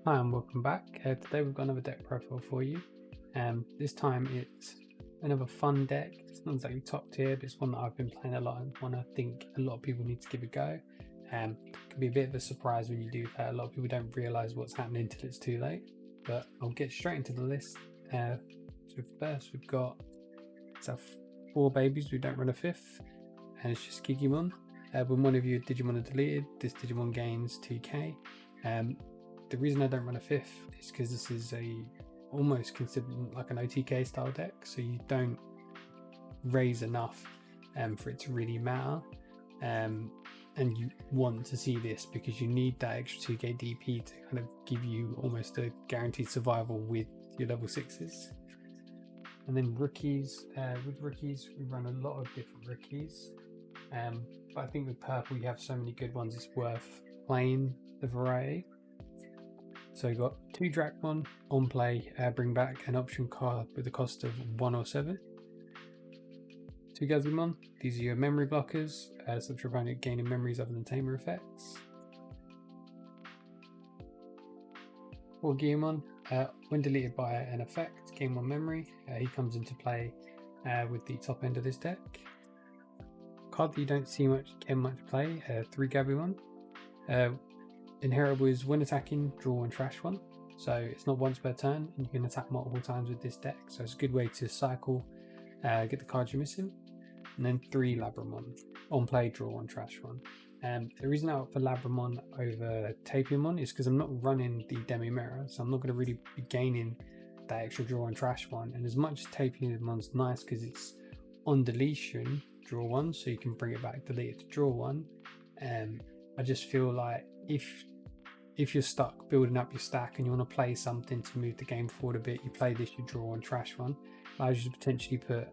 Hi and welcome back. Today we've got another deck profile for you. This time it's another fun deck. It's not exactly top tier, but it's one that I've been playing a lot and one I think a lot of people need to give a go. It can be a bit of a surprise when you do that. A lot of people don't realise what's happening until it's too late. But I'll get straight into the list. So first we've got 4 babies. We don't run a 5th, and it's just Digimon. When one of your Digimon are deleted, this Digimon gains 2k. The reason I don't run a 5th is because this is almost considered like an OTK style deck, so you don't raise enough for it to really matter, and you want to see this because you need that extra 2k DP to kind of give you almost a guaranteed survival with your level 6s. And then rookies, with rookies we run a lot of different rookies, but I think with purple you have so many good ones it's worth playing the variety. So you got 2 Dracmon on play, bring back an option card with a cost of 1 or 7. 2 Gazumon, these are your memory blockers, so to prevent it gaining memories other than tamer effects. 4 Geomon, when deleted by an effect, gain 1 memory. He comes into play with the top end of this deck. Card that you don't see much play, 3 Gabumon. Inheritable is when attacking, draw 1 trash 1. So it's not once per turn, and you can attack multiple times with this deck. So it's a good way to cycle, get the cards you're missing. And then 3 Labramon. On play, draw 1 trash 1. The reason I opt for Labramon over Tapiamon is because I'm not running the Demi Mirror, so I'm not going to really be gaining that extra draw 1 trash 1. And as much as Tapiamon's nice because it's on deletion, draw 1, so you can bring it back, delete it to draw 1. I just feel like if you're stuck building up your stack and you want to play something to move the game forward a bit, you play this, you draw 1 trash 1. Allows you to potentially put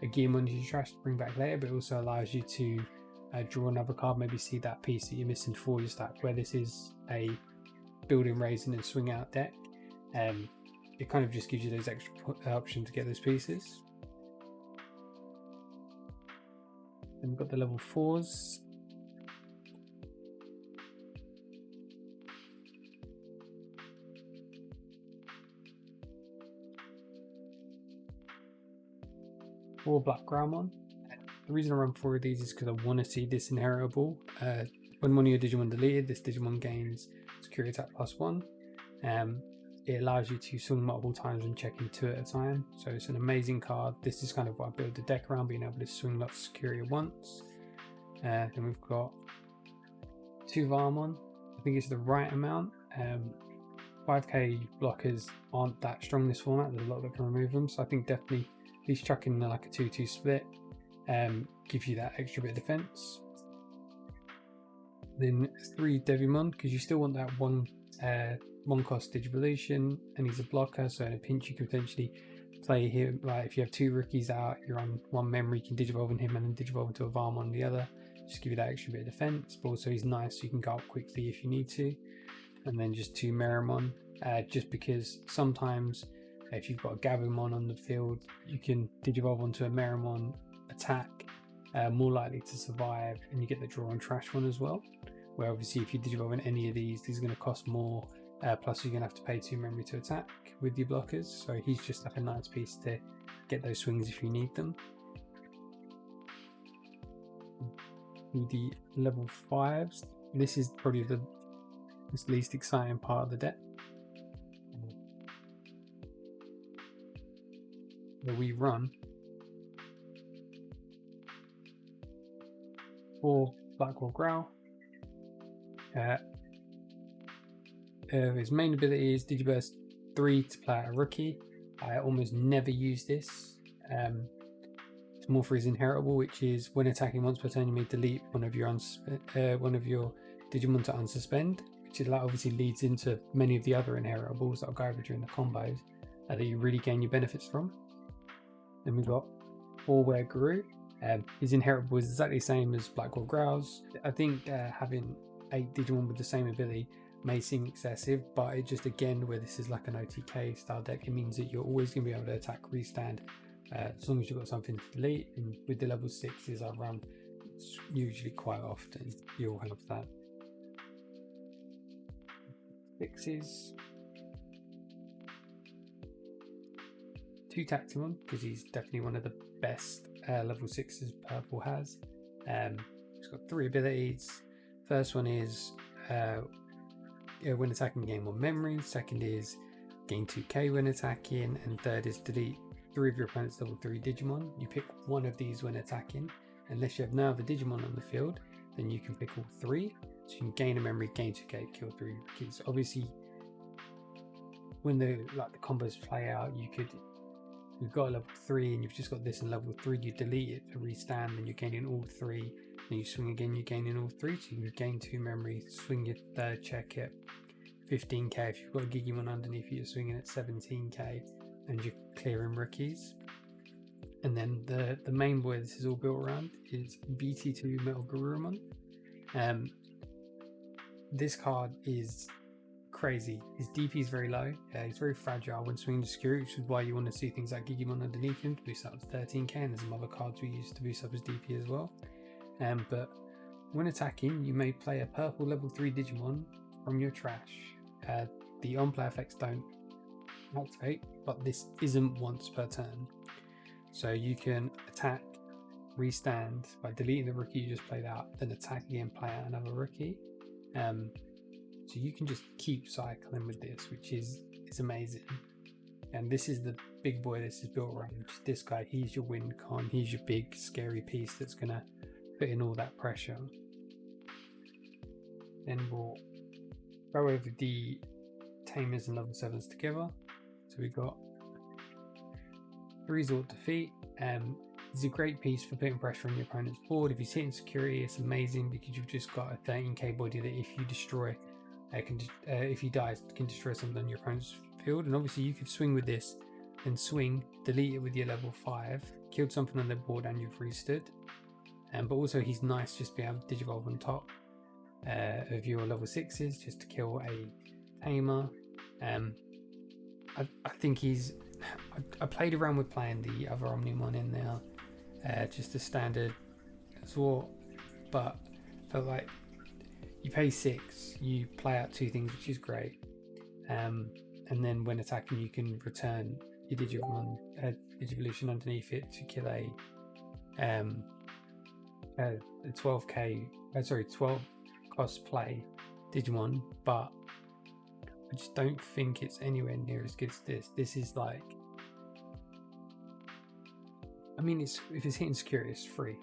a Geomon into your trash to bring back later, but it also allows you to draw another card, maybe see that piece that you're missing for your stack, where this is a building, raising and swing out deck. It kind of just gives you those extra options to get those pieces. Then we've got the level 4s. Or Black Graumon. The reason I run 4 of these is because I want to see this inheritable. When one of your Digimon deleted, this Digimon gains security attack +1. It allows you to swing multiple times and checking 2 at a time. So it's an amazing card. This is kind of what I build the deck around, being able to swing lots of security at once. Then we've got 2 Varmon. I think it's the right amount. 5k blockers aren't that strong in this format. There's a lot that can remove them. So I think definitely at least chucking like a 2-2 split gives you that extra bit of defense. Then 3 Devimon, because you still want that one cost Digivolution, and he's a blocker, so in a pinch you can potentially play him. Like if you have 2 rookies out, you're on 1 memory, you can Digivolve in him and then Digivolve into a Varmon on the other. Just give you that extra bit of defense, but also he's nice, so you can go up quickly if you need to. And then just 2 Meramon, just because sometimes if you've got a Gabumon on the field, you can Digivolve onto a Meramon, attack, more likely to survive, and you get the draw on trash 1 as well. Where obviously if you Digivolve in any of these are going to cost more, plus you're going to have to pay 2 memory to attack with your blockers. So he's just like a nice piece to get those swings if you need them. The level 5s, this is probably the least exciting part of the deck. That we run 4 Blackwall Growl. His main ability is Digiburst 3 to play out a rookie. I almost never use this. It's more for his inheritable, which is when attacking once per turn you may delete one of your Digimon to unsuspend, which obviously leads into many of the other inheritables that I'll go over during the combos that you really gain your benefits from. Then we've got 4 Guru. His inheritable is exactly the same as Blackwall Growls. I think having 8 Digimon with the same ability may seem excessive, but it just, again, where this is like an OTK style deck, it means that you're always going to be able to attack restand as long as you've got something to delete. And with the level 6s I run, usually quite often you'll have that. 6s. 2 Tactimon, because he's definitely one of the best level 6s purple has. He's got 3 abilities. First one is when attacking, gain 1 memory. Second is gain 2k when attacking, and third is delete 3 of your opponent's level 3 Digimon. You pick one of these when attacking. Unless you have no other Digimon on the field, then you can pick all 3. So you can gain a memory, gain 2k, kill 3 kids. Obviously, when the combos play out, you've got a level 3 and you've just got this in level 3, you delete it to restand, and you're gaining all 3. Then you swing again, you're gaining all 3, so you can gain 2 memory, swing your third check at 15k. If you've got a Digimon underneath you, you're swinging at 17k, and you're clearing rookies. And then the main boy this is all built around is BT2 MetalGarurumon. This card is crazy. His DP is very low. He's very fragile when swinging to security, which is why you want to see things like Digimon underneath him to boost up to 13k, and there's some other cards we use to boost up his DP as well. But when attacking, you may play a purple level 3 Digimon from your trash. The on-play effects don't activate, but this isn't once per turn. So you can attack, restand by deleting the rookie you just played out, then attack again, play out another rookie. So you can just keep cycling with this, which is amazing. And this is the big boy this is built around. This guy, he's your win con, he's your big scary piece that's gonna put in all that pressure. Then we'll go over the tamers and level 7s together. So we've got 3 Resort Defeat. It's a great piece for putting pressure on your opponent's board. If he's hitting security, it's amazing because you've just got a 13k body that if you destroy, if he dies, can destroy something on your opponent's field. And obviously you could swing with this, then swing, delete it with your level 5, killed something on their board and you've restood. But also he's nice just to be able to Digivolve on top of your level 6s just to kill a tamer. I think I played around with playing the other Omnimon in there, just a standard Sword, but felt like you pay 6, you play out 2 things, which is great, and then when attacking you can return your Digivolution underneath it to kill a 12 cost play Digimon, but I just don't think it's anywhere near as good as this. This is like, I mean, if it's hitting security, it's free,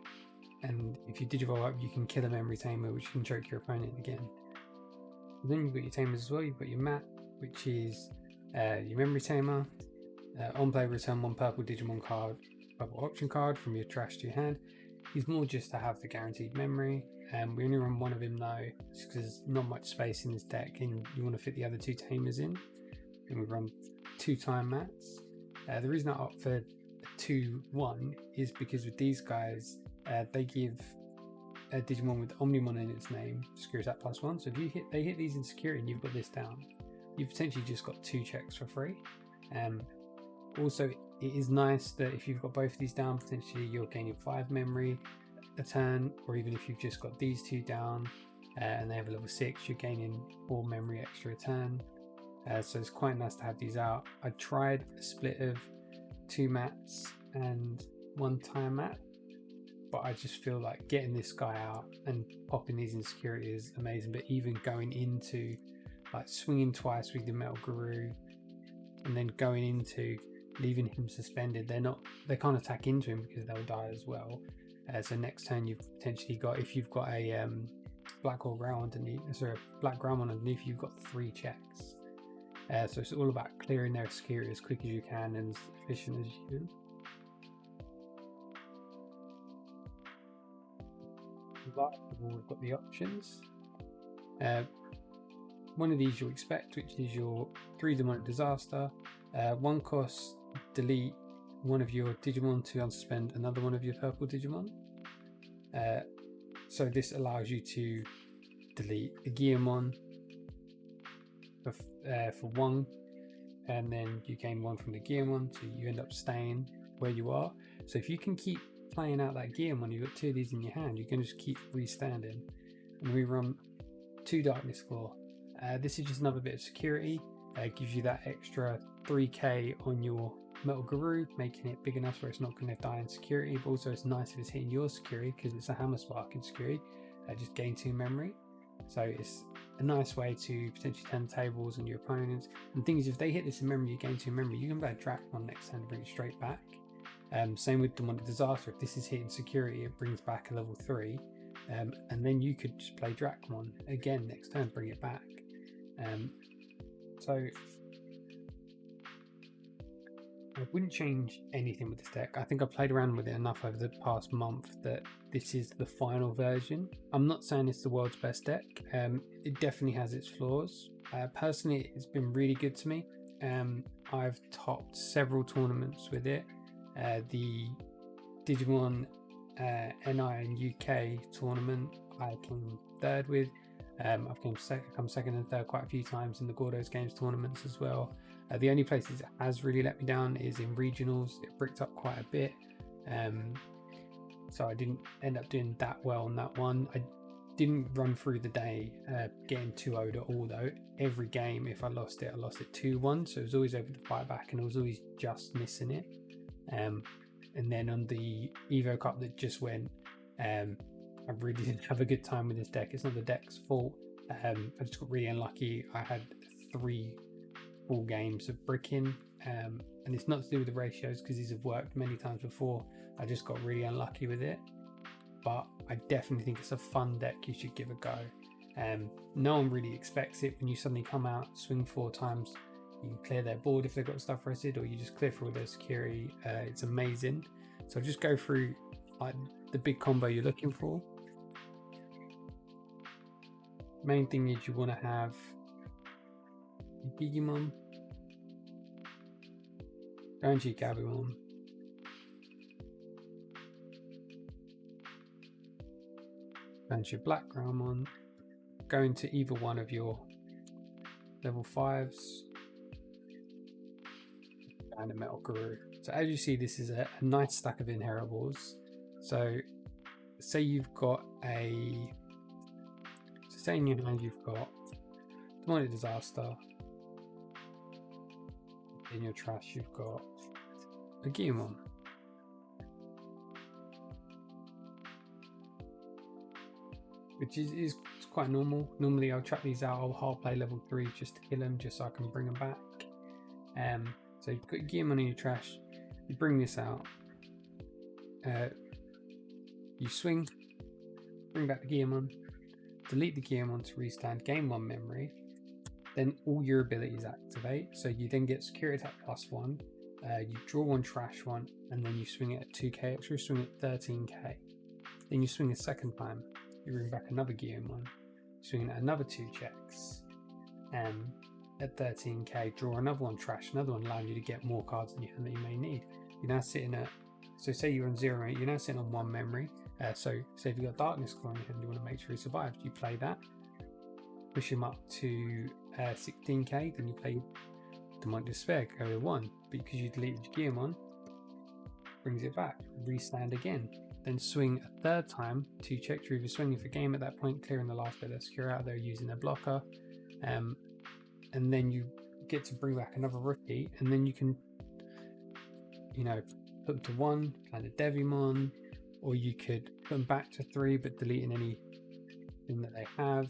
and if you Digivolve up, you can kill a memory tamer, which can choke your opponent again. And then you've got your tamers as well. You've got your mat, which is your memory tamer. On play, return 1 purple Digimon card, purple option card from your trash to your hand. He's more just to have the guaranteed memory. We only run 1 of him though, just because there's not much space in this deck, and you want to fit the other 2 tamers in. And we run 2 time mats. The reason I opt for 2-1 is because with these guys, they give a Digimon with Omnimon in its name secures that +1. So if they hit these in security and you've got this down, you've potentially just got 2 checks for free. Also, it is nice that if you've got both of these down, potentially you're gaining 5 memory a turn, or even if you've just got these 2 down and they have a level 6, you're gaining 4 memory extra a turn. So it's quite nice to have these out. I tried a split of 2 mats and 1 time mat, but I just feel like getting this guy out and popping these in security is amazing. But even going into like swinging twice with the MetalGarurumon and then going into leaving him suspended, they can't attack into him because they'll die as well. So next turn you've potentially got, if you've got a black ground underneath, black ground underneath, you've got 3 checks. So it's all about clearing their security as quick as you can and as efficient as you can. We've got the options. One of these you'll expect, which is your 3 demonic disaster. 1 cost, delete 1 of your Digimon to unsuspend another 1 of your purple Digimon. So this allows you to delete a Gearmon for 1, and then you gain 1 from the Gearmon, so you end up staying where you are. So if you can keep playing out that Gearmon, you've got 2 of these in your hand, you can just keep restanding. And we run 2 Darkness Claw. This is just another bit of security. Gives you that extra 3k on your Metal Guru, making it big enough where it's not going to die in security, but also it's nice if it's hitting your security because it's a hammer spark in security. Just gain 2 memory. So it's a nice way to potentially turn tables on your opponents. And the thing is, if they hit this in memory, you gain 2 memory, you can play a Dracmon next turn to bring it straight back. Same with Demonic Disaster. If this is hitting security, it brings back a level 3. And then you could just play Dracmon again next turn, bring it back. So I wouldn't change anything with this deck. I think I've played around with it enough over the past month that this is the final version. I'm not saying it's the world's best deck. It definitely has its flaws. Personally, it's been really good to me. I've topped several tournaments with it. The Digimon NI and UK tournament I came third with. I've come second and third quite a few times in the Gordo's Games tournaments as well. The only places it has really let me down is in regionals. It bricked up quite a bit, so I didn't end up doing that well on that one. I didn't run through the day getting 2-0'd at all though. Every game, if I lost it, I lost it 2-1, so it was always able to fight back and I was always just missing it. And then on the Evo Cup that just went, I really didn't have a good time with this deck. It's not the deck's fault. I just got really unlucky. I had 3 full games of bricking, and it's not to do with the ratios because these have worked many times before. I just got really unlucky with it, but I definitely think it's a fun deck you should give a go. No one really expects it when you suddenly come out, swing 4 times, you clear their board if they've got stuff rested, or you just clear through all their security. It's amazing. So I'll just go through like the big combo you're looking for. Main thing is you want to have Digimon, go into Gabumon, go into your Blackgroundmon, go into either one of your level 5s, and a Metal Guru. So as you see, this is a nice stack of inheritables. So say you've got say in your hand you've got Demonic Disaster, in your trash you've got a Digimon, which is quite normal. Normally I'll chuck these out, I'll hard play level 3 just to kill them, just so I can bring them back. So you've got Digimon in your trash, you bring this out, you swing, bring back the Digimon, delete the Digimon to restand, gain 1 memory, then all your abilities activate. So you then get security attack +1, you draw 1 trash 1, and then you swing it at 2k extra, swing it at 13k. Then you swing a second time, you bring back another Digimon, swing it at another 2 checks, at 13k, draw another 1 trash, another one, allowing you to get more cards in your hand that you may need. You're now sitting at, so say you're on 0, you're now sitting on 1 memory. So say if you've got Darkness Claw in your hand, you want to make sure he survives, you play that, push him up to 16k, then you play Demonic Despair, go to 1, but because you deleted your Digimon, brings it back, restand again, then swing a 3rd time, 2 checks, you're either swinging for game at that point, clearing the last bit of secure out there using a blocker, and then you get to bring back another rookie, and then you can, you know, put them to 1, play the Devimon, or you could put them back to 3 but deleting anything that they have,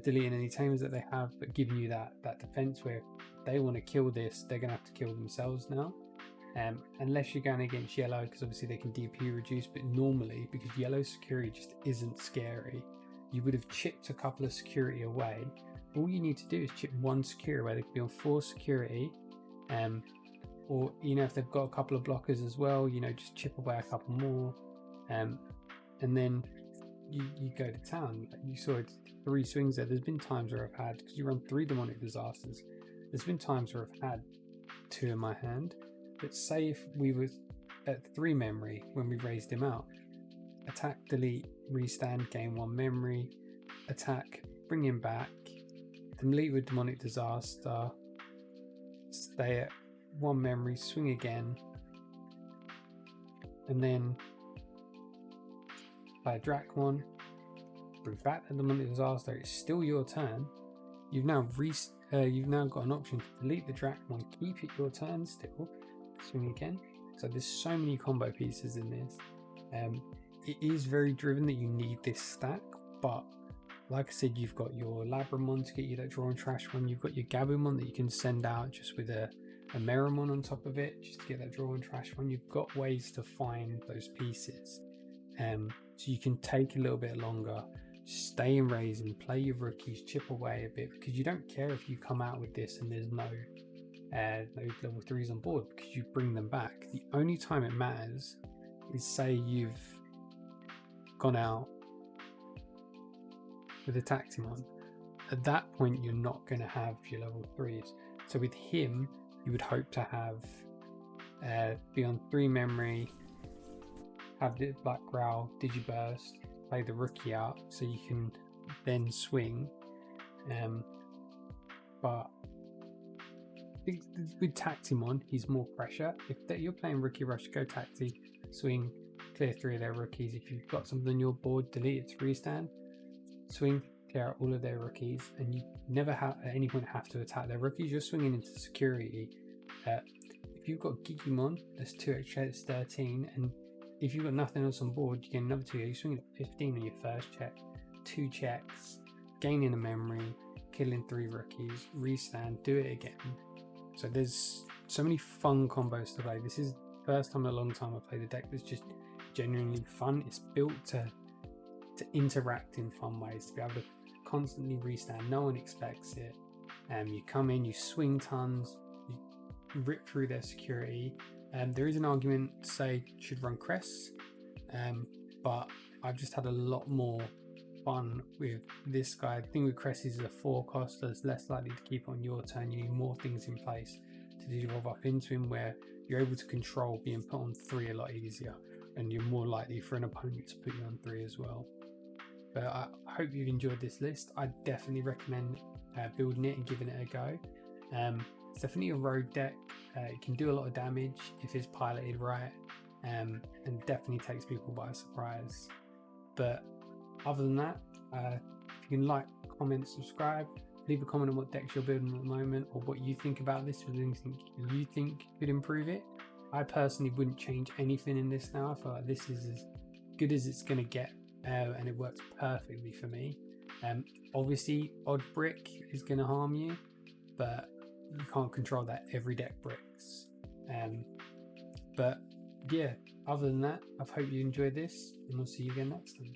deleting any tamers that they have, but giving you that defense where if they want to kill this, they're going to have to kill themselves now. Unless you're going against yellow, because obviously they can DP reduce, but normally, because yellow security just isn't scary, you would have chipped a couple of security away. All you need to do is chip 1 security away. They could be on 4 security, or you know, if they've got a couple of blockers as well, you know, just chip away a couple more, and then you go to town. You saw it, 3 swings there. There's been times where I've had, because you run 3 Demonic Disasters, there's been times where I've had 2 in my hand. But say if we were at 3 memory when we raised him out, attack, delete, restand, gain 1 memory, attack, bring him back, delete with Demonic Disaster, stay at 1 memory, swing again, and then play a Dracmon, bring back the Demonic Disaster. It's still your turn. You've now got an option to delete the Dracmon, keep it your turn still, swing again. So there's so many combo pieces in this. It is very driven that you need this stack, but like I said, you've got your Labramon to get you that draw and trash one. You've got your Gabumon that you can send out just with a Meramon on top of it, just to get that draw and trash one. You've got ways to find those pieces. So you can take a little bit longer, stay in raising, play your rookies, chip away a bit, because you don't care if you come out with this and there's no level 3s on board, because you bring them back. The only time it matters is, say you've gone out with a Tactimon. At that point you're not going to have your level 3s. So with him you would hope to have be on 3 memory, have the Black Growl, Digiburst, play the rookie out so you can then swing. But with Tactimon he's more pressure. If you're playing Rookie Rush, go Tacti, swing, clear 3 of their rookies. If you've got something on your board, delete it to restand, swing, clear out all of their rookies, and you never at any point have to attack their rookies. You're swinging into security. If you've got Digimon, that's 2 extra, it's 13, and if you've got nothing else on board, you get another 2. You're swinging at 15 on your first check, 2 checks, gaining a memory, killing 3 rookies, restand, do it again. So there's so many fun combos to play. This is the first time in a long time I've played a deck that's just genuinely fun. It's built to interact in fun ways, to be able to constantly restand. No one expects it. You come in, you swing tons, you rip through their security. There is an argument to say should run crests, but I've just had a lot more fun with this guy. The thing with crests is a 4 cost, so it's less likely to keep on your turn. You need more things in place to evolve up into him, where you're able to control being put on 3 a lot easier, and you're more likely for an opponent to put you on 3 as well. But I hope you've enjoyed this list. I definitely recommend building it and giving it a go. It's definitely a rogue deck. It can do a lot of damage if it's piloted right, and definitely takes people by surprise. But other than that, if you can like, comment, subscribe, leave a comment on what decks you're building at the moment, or what you think about this, or anything you think could improve it. I personally wouldn't change anything in this now. I feel like this is as good as it's going to get, and it works perfectly for me. Obviously odd brick is going to harm you, but you can't control that. Every deck bricks. But yeah, other than that, I hope you enjoyed this, and we'll see you again next time.